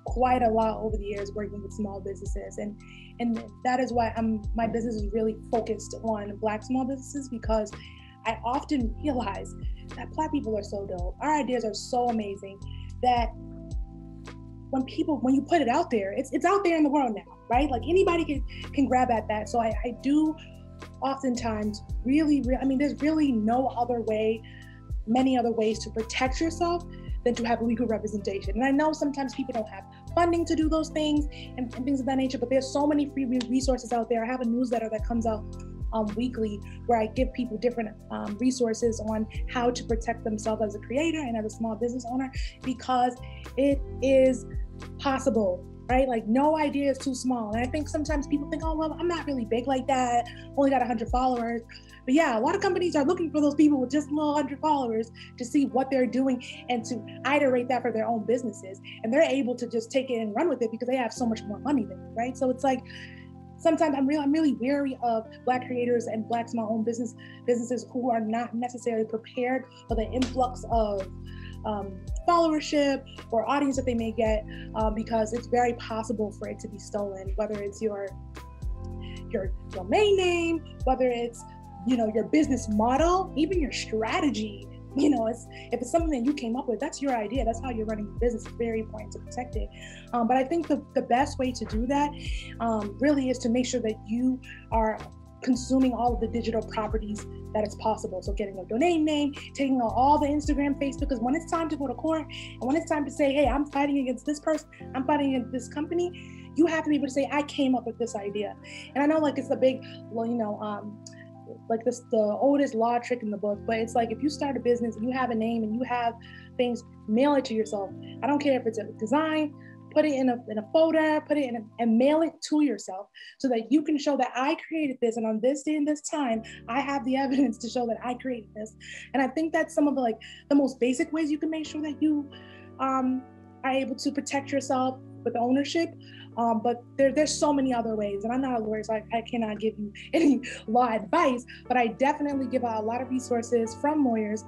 quite a lot over the years working with small businesses, and that is why my business is really focused on Black small businesses, because I often realize that Black people are so dope. Our ideas are so amazing that when you put it out there, it's out there in the world now, right? Like anybody can grab at that. So I do oftentimes I mean, there's really many other ways to protect yourself than to have legal representation. And I know sometimes people don't have funding to do those things and things of that nature, but there's so many free resources out there. I have a newsletter that comes out weekly where I give people different resources on how to protect themselves as a creator and as a small business owner, because it is possible, right? Like no idea is too small. And I think sometimes people think, oh, well, I'm not really big like that, only got 100 followers. But yeah, a lot of companies are looking for those people with just a little 100 followers to see what they're doing and to iterate that for their own businesses. And they're able to just take it and run with it because they have so much more money than you, right? So it's like, sometimes I'm really wary of Black creators and Black small-owned businesses who are not necessarily prepared for the influx of followership or audience that they may get, because it's very possible for it to be stolen, whether it's your domain name, whether it's your business model, even your strategy. If it's something that you came up with, that's your idea, that's how you're running your business. It's very important to protect it. But I think the best way to do that really is to make sure that you are consuming all of the digital properties that it's possible. So getting a domain name, taking all the Instagram, Facebook, because when it's time to go to court and when it's time to say, hey, I'm fighting against this person, I'm fighting against this company, you have to be able to say, I came up with this idea. And I know like it's a big, like this, the oldest law trick in the book, but it's like if you start a business and you have a name and you have things, mail it to yourself. I don't care if it's a design, put it in a folder, put it and mail it to yourself so that you can show that I created this, and on this day and this time, I have the evidence to show that I created this. And I think that's some of the most basic ways you can make sure that you are able to protect yourself with ownership. But there's so many other ways, and I'm not a lawyer, so I cannot give you any law advice, but I definitely give out a lot of resources from lawyers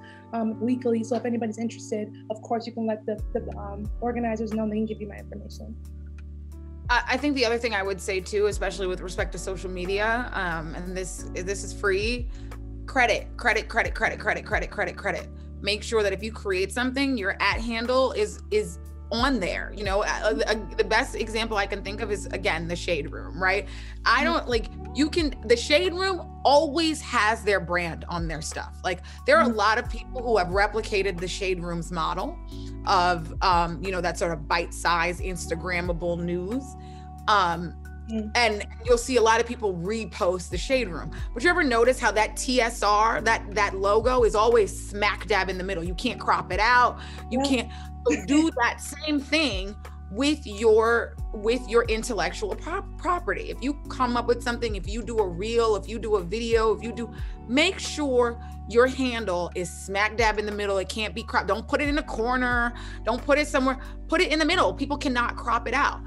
weekly. So if anybody's interested, of course, you can let the organizers know, they can give you my information. I think the other thing I would say too, especially with respect to social media, and this is free, credit. Make sure that if you create something, your @ handle is on there. The best example I can think of is, again, the Shade Room, right? The Shade Room always has their brand on their stuff. Like there are a lot of people who have replicated the Shade Room's model of, that sort of bite-sized Instagrammable news. And you'll see a lot of people repost the Shade Room. But you ever notice how that TSR, that logo is always smack dab in the middle? You can't crop it out. You can't do that same thing with your intellectual property. If you come up with something, if you do a reel, if you do a video, make sure your handle is smack dab in the middle. It can't be cropped. Don't put it in a corner. Don't put it somewhere. Put it in the middle. People cannot crop it out.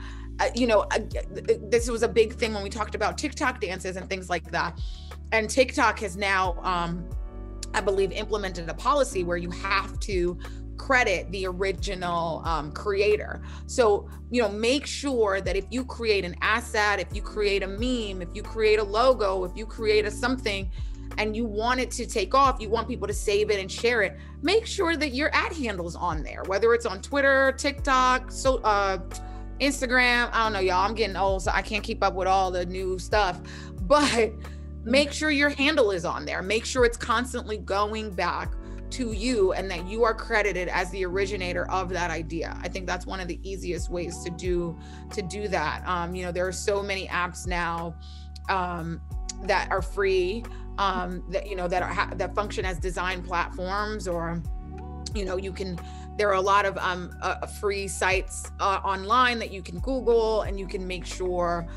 This was a big thing when we talked about TikTok dances and things like that. And TikTok has now, I believe, implemented a policy where you have to credit the original creator. So, make sure that if you create an asset, if you create a meme, if you create a logo, if you create a something and you want it to take off, you want people to save it and share it, make sure that your @ handle's on there, whether it's on Twitter, TikTok, Instagram. I don't know, y'all, I'm getting old, so I can't keep up with all the new stuff, but make sure your handle is on there. Make sure it's constantly going back to you and that you are credited as the originator of that idea. I think that's one of the easiest ways to do that. There are so many apps now that are free, that function as design platforms, or there are a lot of free sites online that you can Google, and you can make sure,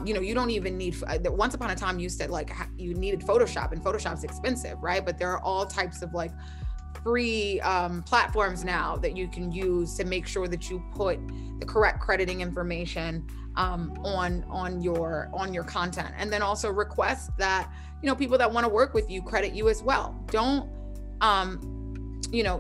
you don't even need, once upon a time you said like you needed Photoshop, and Photoshop's expensive, right? But there are all types of like free platforms now that you can use to make sure that you put the correct crediting information on your content. And then also request that, people that want to work with you credit you as well. Don't,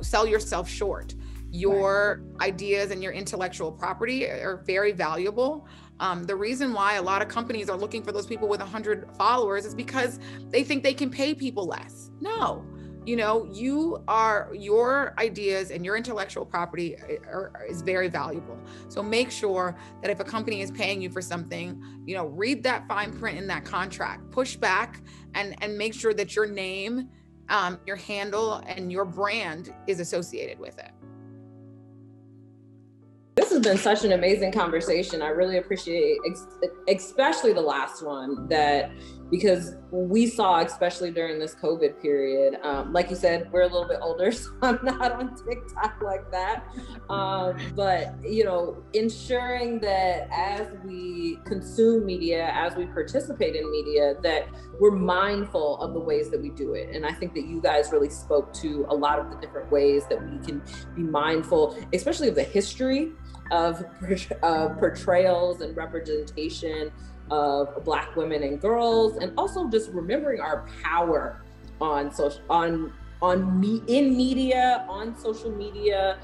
sell yourself short. Your ideas and your intellectual property are very valuable. The reason why a lot of companies are looking for those people with 100 followers is because they think they can pay people less. No, You know, your ideas and your intellectual property is very valuable. So make sure that if a company is paying you for something, you know, read that fine print in that contract, push back and make sure that your name, your handle and your brand is associated with it. This has been such an amazing conversation. I really appreciate, especially the last one, because we saw, especially during this COVID period, like you said, we're a little bit older, so I'm not on TikTok like that. But, you know, ensuring that as we consume media, as we participate in media, that we're mindful of the ways that we do it. And I think that you guys really spoke to a lot of the different ways that we can be mindful, especially of the history of portrayals and representation of Black women and girls, and also just remembering our power in media, on social media,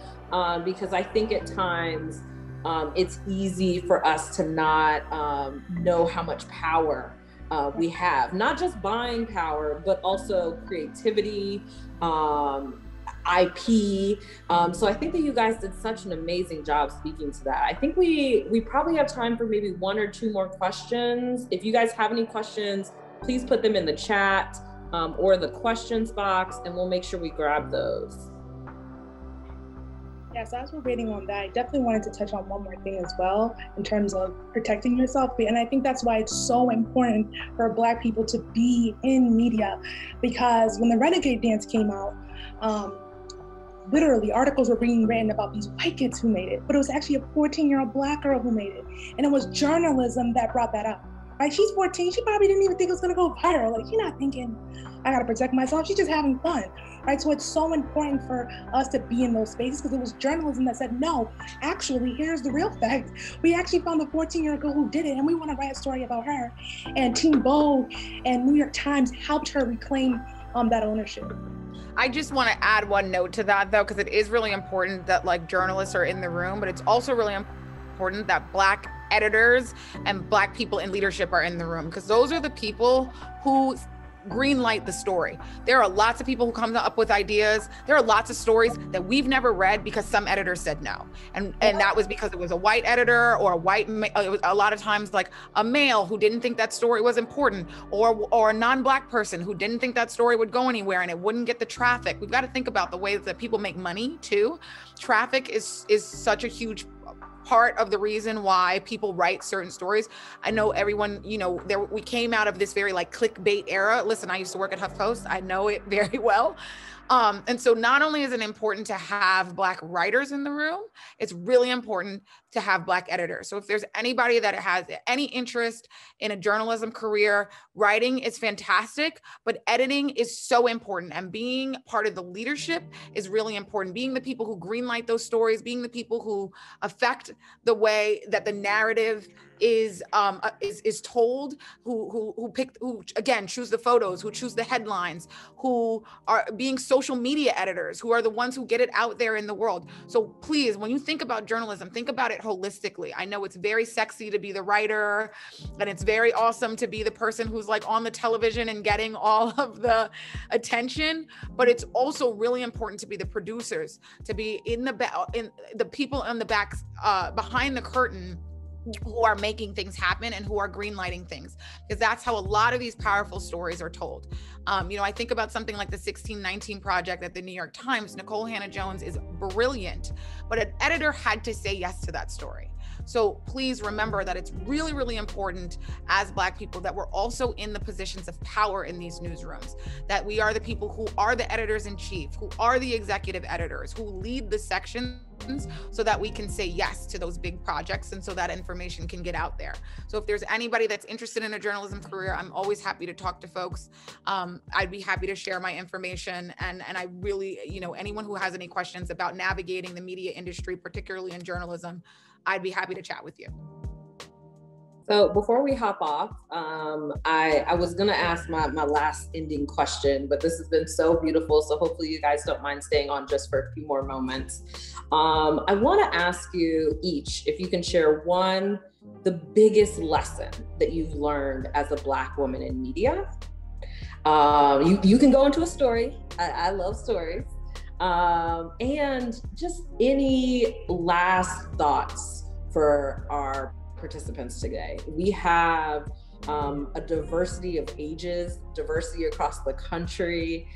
because I think at times it's easy for us to not know how much power we have, not just buying power, but also creativity, IP. So I think that you guys did such an amazing job speaking to that. I think we probably have time for maybe 1 or 2 more questions. If you guys have any questions, please put them in the chat or the questions box, and we'll make sure we grab those. Yeah, so as we're waiting on that, I definitely wanted to touch on one more thing as well in terms of protecting yourself. And I think that's why it's so important for Black people to be in media, because when the Renegade Dance came out, literally articles were being written about these white kids who made it, but it was actually a 14-year-old Black girl who made it. And it was journalism that brought that up, right? She's 14, she probably didn't even think it was gonna go viral. Like, she's not thinking, I gotta protect myself, she's just having fun, right? So it's so important for us to be in those spaces, because it was journalism that said, no, actually, here's the real fact. We actually found the 14-year-old girl who did it, and we wanna write a story about her. And Teen Vogue and New York Times helped her reclaim that ownership. I just want to add one note to that, though, because it is really important that like journalists are in the room, but it's also really important that Black editors and Black people in leadership are in the room, because those are the people who green light the story. There are lots of people who come up with ideas. There are lots of stories that we've never read because some editor said no. And that was because it was a white editor or it was a lot of times like a male who didn't think that story was important, or a non-Black person who didn't think that story would go anywhere and it wouldn't get the traffic. We've got to think about the ways that people make money too. Traffic is such a huge part of the reason why people write certain stories. I know everyone, you know, we came out of this very like clickbait era. Listen, I used to work at HuffPost. I know it very well. And so not only is it important to have Black writers in the room, it's really important to have Black editors. So if there's anybody that has any interest in a journalism career, writing is fantastic, but editing is so important. And being part of the leadership is really important. Being the people who greenlight those stories, being the people who affect the way that the narrative is told, who again choose the photos, who choose the headlines, who are being social media editors, who are the ones who get it out there in the world. So please, when you think about journalism, think about it holistically. I know it's very sexy to be the writer, and it's very awesome to be the person who's like on the television and getting all of the attention, but it's also really important to be the producers, to be in the people on the back, behind the curtain, who are making things happen and who are greenlighting things, because that's how a lot of these powerful stories are told. You know, I think about something like the 1619 Project at the New York Times. Nicole Hannah-Jones is brilliant, but an editor had to say yes to that story. So please remember that it's really, really important as Black people that we're also in the positions of power in these newsrooms, that we are the people who are the editors in chief, who are the executive editors, who lead the sections, so that we can say yes to those big projects and so that information can get out there. So if there's anybody that's interested in a journalism career, I'm always happy to talk to folks. I'd be happy to share my information. And I really, you know, anyone who has any questions about navigating the media industry, particularly in journalism, I'd be happy to chat with you. So before we hop off, I was gonna ask my last ending question, but this has been so beautiful. So hopefully you guys don't mind staying on just for a few more moments. I wanna ask you each, if you can share the biggest lesson that you've learned as a Black woman in media, You can go into a story. I love stories. And just any last thoughts for our participants today. We have a diversity of ages, diversity across the country,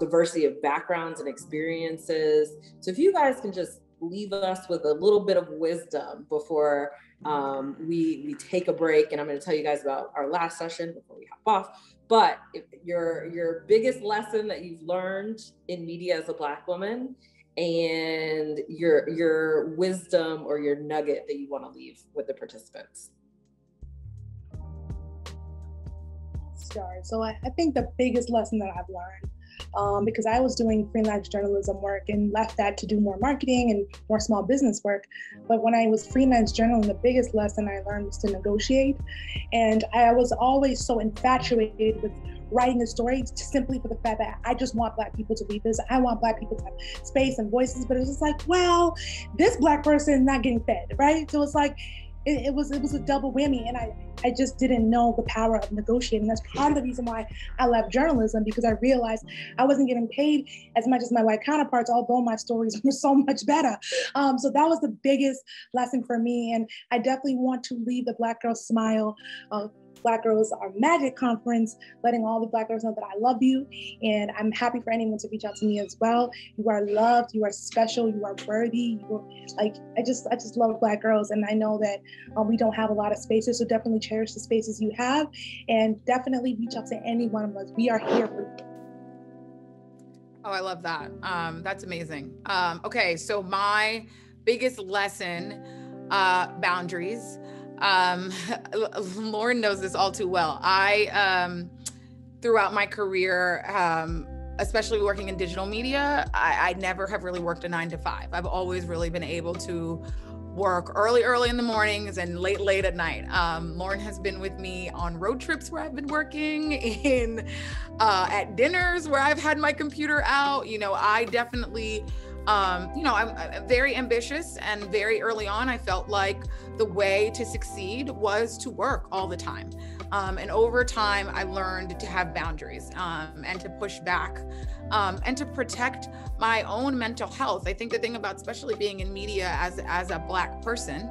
diversity of backgrounds and experiences. So if you guys can just leave us with a little bit of wisdom before we take a break, and I'm going to tell you guys about our last session before we hop off. But if your biggest lesson that you've learned in media as a Black woman, and your wisdom or your nugget that you want to leave with the participants. So I think the biggest lesson that I've learned, because I was doing freelance journalism work and left that to do more marketing and more small business work. But when I was freelance journaling, the biggest lesson I learned was to negotiate. And I was always so infatuated with writing a story simply for the fact that I just want Black people to read this. I want Black people to have space and voices, but it's just like, well, this Black person is not getting fed, right? So it's like, it was a double whammy, and I just didn't know the power of negotiating. That's part of the reason why I left journalism, because I realized I wasn't getting paid as much as my white counterparts, although my stories were so much better. So that was the biggest lesson for me, and I definitely want to leave the Black Girl Smile Black Girls Are Magic conference, letting all the Black girls know that I love you, and I'm happy for anyone to reach out to me as well. You are loved, you are special, you are worthy. I just love Black girls, and I know that we don't have a lot of spaces, so definitely cherish the spaces you have, and definitely reach out to any one of us. We are here for you. Oh, I love that. That's amazing. Okay, so my biggest lesson, boundaries. Lauren knows this all too well. I, throughout my career, especially working in digital media, I never have really worked a 9-to-5. I've always really been able to work early in the mornings and late at night. Lauren has been with me on road trips where I've been working, at dinners where I've had my computer out. I definitely, I'm very ambitious, and very early on, I felt like the way to succeed was to work all the time. And over time, I learned to have boundaries, and to push back, and to protect my own mental health. I think the thing about especially being in media as a Black person,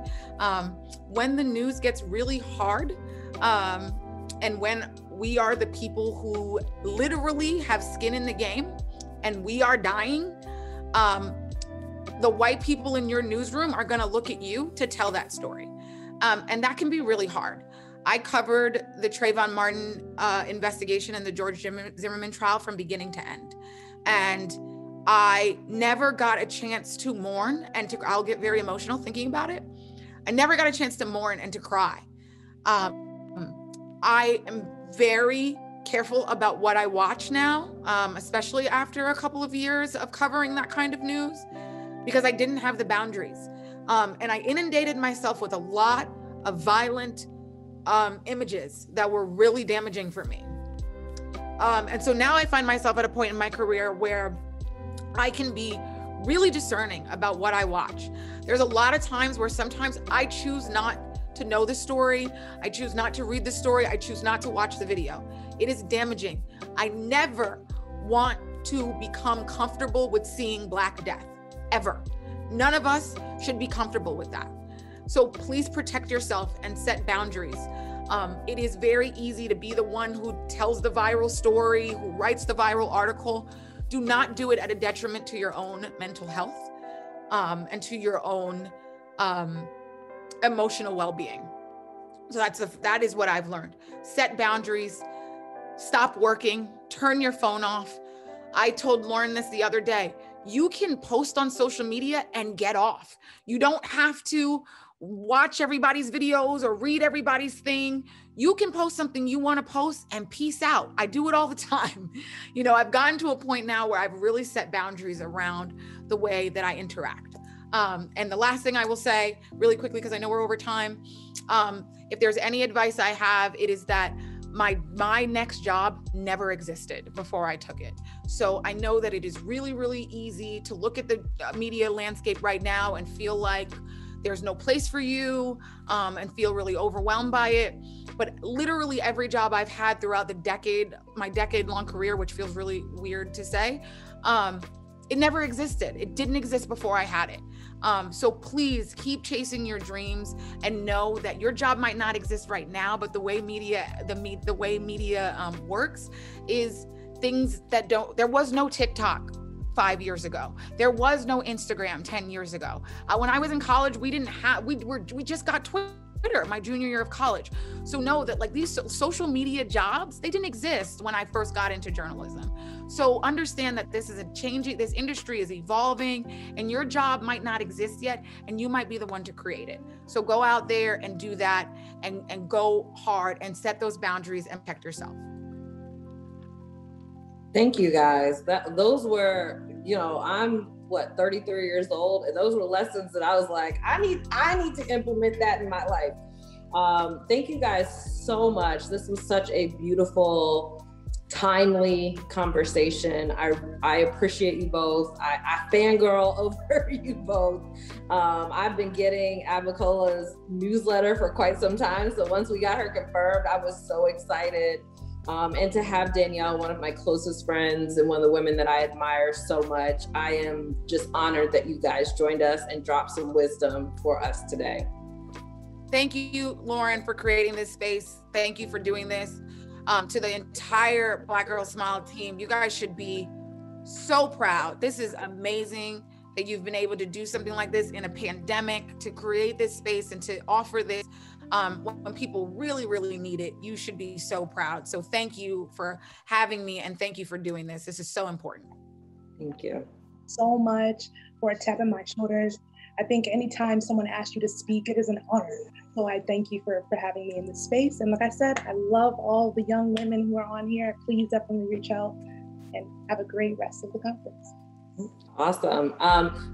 when the news gets really hard, and when we are the people who literally have skin in the game and we are dying, the white people in your newsroom are going to look at you to tell that story. And that can be really hard. I covered the Trayvon Martin investigation and the George Zimmerman trial from beginning to end. And I never got a chance to mourn and I'll get very emotional thinking about it. I never got a chance to mourn and to cry. I am very careful about what I watch now, especially after a couple of years of covering that kind of news, because I didn't have the boundaries. And I inundated myself with a lot of violent images that were really damaging for me. And so now I find myself at a point in my career where I can be really discerning about what I watch. There's a lot of times where sometimes I choose not to know the story. I choose not to read the story. I choose not to watch the video. It is damaging. I never want to become comfortable with seeing Black death, ever. None of us should be comfortable with that. So please protect yourself and set boundaries. It is very easy to be the one who tells the viral story, who writes the viral article. Do not do it at a detriment to your own mental health, and to your own emotional well-being. So that is what I've learned. Set boundaries, stop working, turn your phone off. I told Lauren this the other day. You can post on social media and get off. You don't have to watch everybody's videos or read everybody's thing. You can post something you want to post and peace out. I do it all the time. I've gotten to a point now where I've really set boundaries around the way that I interact. And the last thing I will say really quickly, because I know we're over time, if there's any advice I have, it is that my next job never existed before I took it. So I know that it is really, really easy to look at the media landscape right now and feel like there's no place for you, and feel really overwhelmed by it. But literally every job I've had throughout my decade-long career, which feels really weird to say, it never existed. It didn't exist before I had it. So please keep chasing your dreams and know that your job might not exist right now, but the way media works is things that there was no TikTok 5 years ago. There was no Instagram 10 years ago. When I was in college, we just got Twitter my junior year of college. So know that like these social media jobs, they didn't exist when I first got into journalism. So understand that this is this industry is evolving, and your job might not exist yet, and you might be the one to create it. So go out there and do that, and go hard and set those boundaries and protect yourself. Thank you guys. Those were, I'm 33 years old, and those were lessons that I was like, I need to implement that in my life. Thank you guys so much. This was such a beautiful, timely conversation. I appreciate you both. I fangirl over you both. I've been getting Adebukola's newsletter for quite some time. So once we got her confirmed, I was so excited. And to have Danielle, one of my closest friends and one of the women that I admire so much, I am just honored that you guys joined us and dropped some wisdom for us today. Thank you, Lauren, for creating this space. Thank you for doing this. To the entire Black Girl Smile team, you guys should be so proud. This is amazing that you've been able to do something like this in a pandemic, to create this space and to offer this when people really, really need it. You should be so proud. So thank you for having me, and thank you for doing this. This is so important. Thank you so much for tapping my shoulders. I think anytime someone asks you to speak, it is an honor. So I thank you for having me in this space. And like I said, I love all the young women who are on here. Please definitely reach out, and have a great rest of the conference. Awesome.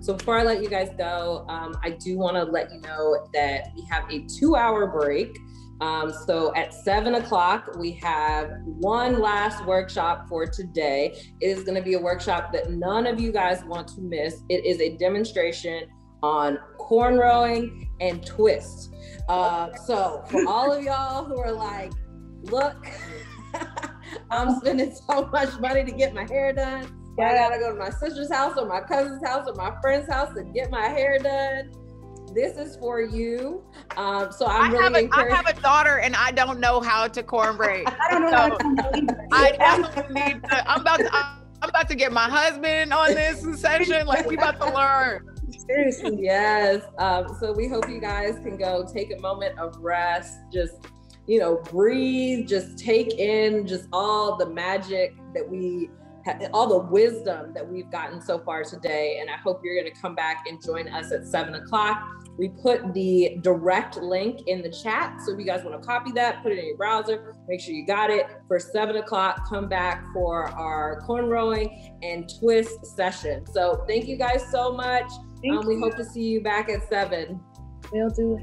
So before I let you guys go, I do want to let you know that we have a 2-hour break. So at 7 o'clock, we have one last workshop for today. It is going to be a workshop that none of you guys want to miss. It is a demonstration on cornrowing and twist. So for all of y'all who are like, look, I'm spending so much money to get my hair done. I gotta go to my sister's house or my cousin's house or my friend's house to get my hair done. This is for you. So I have a daughter, and I don't know how to corn braid. I don't know how to I definitely need to. I'm about to get my husband on this session. Like, we about to learn. Seriously. Yes. So we hope you guys can go take a moment of rest. Just, breathe. Just take in just all the magic that all the wisdom that we've gotten so far today. And I hope you're going to come back and join us at 7 o'clock. We put the direct link in the chat. So if you guys want to copy that, put it in your browser, make sure you got it. For 7 o'clock, come back for our cornrowing and twist session. So thank you guys so much. We hope to see you back at 7. Will do.